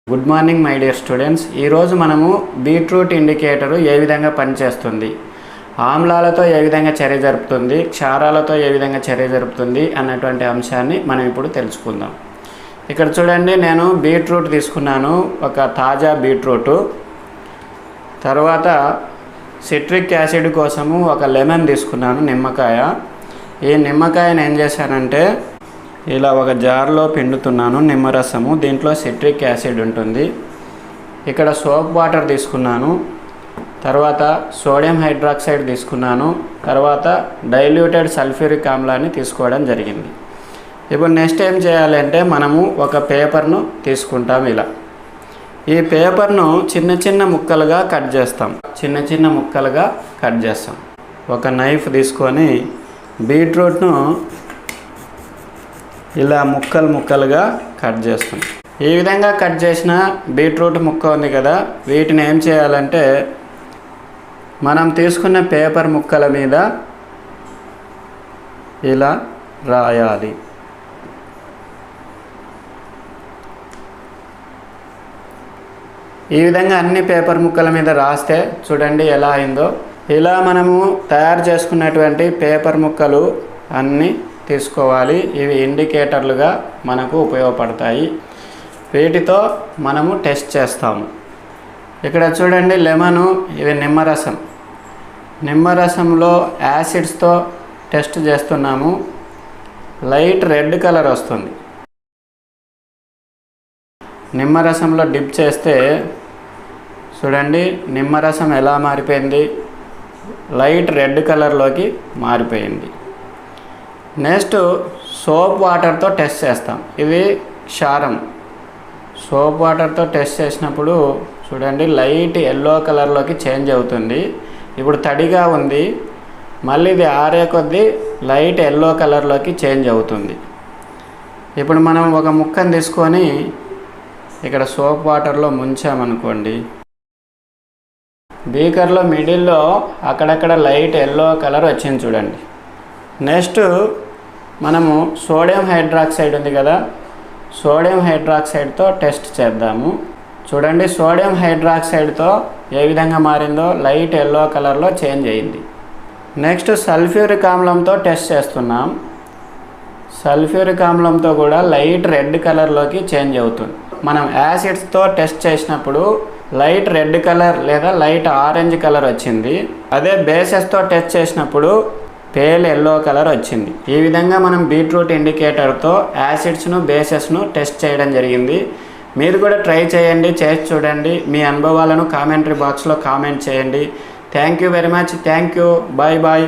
Good morning my dear students. ఈరోజు మనము beetroot indicator ఏ విధంగా పనిచేస్తుంది, ఆమ్లాలతో ఏ విధంగా చర్య జరుపుతుంది, క్షారాలతో ఏ విధంగా చర్య జరుపుతుంది అన్నటువంటి అంశాన్ని మనం ఇప్పుడు తెలుసుకుందాం. ఇక్కడ చూడండి, నేను బీట్రూట్ తీసుకున్నాను, ఒక తాజా బీట్రూటు. తర్వాత సిట్రిక్ యాసిడ్ కోసము ఒక లెమన్ తీసుకున్నాను, నిమ్మకాయ. ఈ నిమ్మకాయను ఏం చేశానంటే ఇలా ఒక జార్లో పిండుతున్నాను నిమ్మరసము. దీంట్లో సిట్రిక్ యాసిడ్ ఉంటుంది. ఇక్కడ సోప్ వాటర్ తీసుకున్నాను, తర్వాత సోడియం హైడ్రాక్సైడ్ తీసుకున్నాను, తర్వాత డైల్యూటెడ్ సల్ఫ్యూరిక్ ఆమ్లాన్ని తీసుకోవడం జరిగింది. ఇప్పుడు నెక్స్ట్ ఏం చేయాలంటే మనము ఒక పేపర్ను తీసుకుంటాం. ఇలా ఈ పేపర్ను చిన్న చిన్న ముక్కలుగా కట్ చేస్తాం. ఒక నైఫ్ తీసుకొని బీట్రూట్ను ఇలా ముక్కలుగా కట్ చేస్తాం. ఈ విధంగా కట్ చేసిన బీట్రూట్ ముక్క ఉంది కదా, వీటిని ఏం చేయాలంటే మనం తీసుకున్న పేపర్ ముక్కల మీద ఇలా రాయాలి. ఈ విధంగా అన్ని పేపర్ ముక్కల మీద రాస్తే చూడండి ఎలా అయిందో. ఇలా మనము తయారు చేసుకున్నటువంటి పేపర్ ముక్కలు అన్నీ తీసుకోవాలి. ఇవి ఇండికేటర్లుగా మనకు ఉపయోగపడతాయి. వీటితో మనము టెస్ట్ చేస్తాము. ఇక్కడ చూడండి లెమను, ఇది నిమ్మరసంలో యాసిడ్స్తో టెస్ట్ చేస్తున్నాము. లైట్ రెడ్ కలర్ వస్తుంది. నిమ్మరసంలో డిప్ చేస్తే చూడండి నిమ్మరసం ఎలా మారిపోయింది, లైట్ రెడ్ కలర్లోకి మారిపోయింది. నెక్స్ట్ సోప్ వాటర్తో టెస్ట్ చేస్తాం. ఇది క్షారం. సోప్ వాటర్తో టెస్ట్ చేసినప్పుడు చూడండి లైట్ ఎల్లో కలర్లోకి చేంజ్ అవుతుంది. ఇప్పుడు తడిగా ఉంది, మళ్ళీ ఇది ఆరే కొద్దీ లైట్ ఎల్లో కలర్లోకి చేంజ్ అవుతుంది. ఇప్పుడు మనం ఒక ముక్కను తీసుకొని ఇక్కడ సోప్ వాటర్లో ముంచామనుకోండి, బీకర్లో మిడిల్లో అక్కడక్కడ లైట్ ఎల్లో కలర్ వచ్చింది చూడండి. నెక్స్ట్ మనము సోడియం హైడ్రాక్సైడ్ ఉంది కదా, సోడియం హైడ్రాక్సైడ్తో టెస్ట్ చేద్దాము. చూడండి సోడియం హైడ్రాక్సైడ్తో ఏ విధంగా మారిందో, లైట్ ఎల్లో కలర్లో చేంజ్ అయింది. నెక్స్ట్ సల్ఫ్యూరిక్ ఆమ్లంతో టెస్ట్ చేస్తున్నాం. సల్ఫ్యూరిక్ ఆమ్లంతో కూడా లైట్ రెడ్ కలర్లోకి చేంజ్ అవుతుంది. మనం యాసిడ్స్తో టెస్ట్ చేసినప్పుడు లైట్ రెడ్ కలర్ లేదా లైట్ ఆరెంజ్ కలర్ వచ్చింది. అదే బేసెస్తో టెస్ట్ చేసినప్పుడు పేల్ ఎల్లో కలర్ వచ్చింది. ఈ విధంగా మనం బీట్రూట్ ఇండికేటర్తో యాసిడ్స్ను బేసెస్ను టెస్ట్ చేయడం జరిగింది. మీరు కూడా ట్రై చేయండి, చేసి చూడండి. మీ అనుభవాలను కామెంటరీ బాక్స్లో కామెంట్ చేయండి. Thank you very much. Thank you. Bye.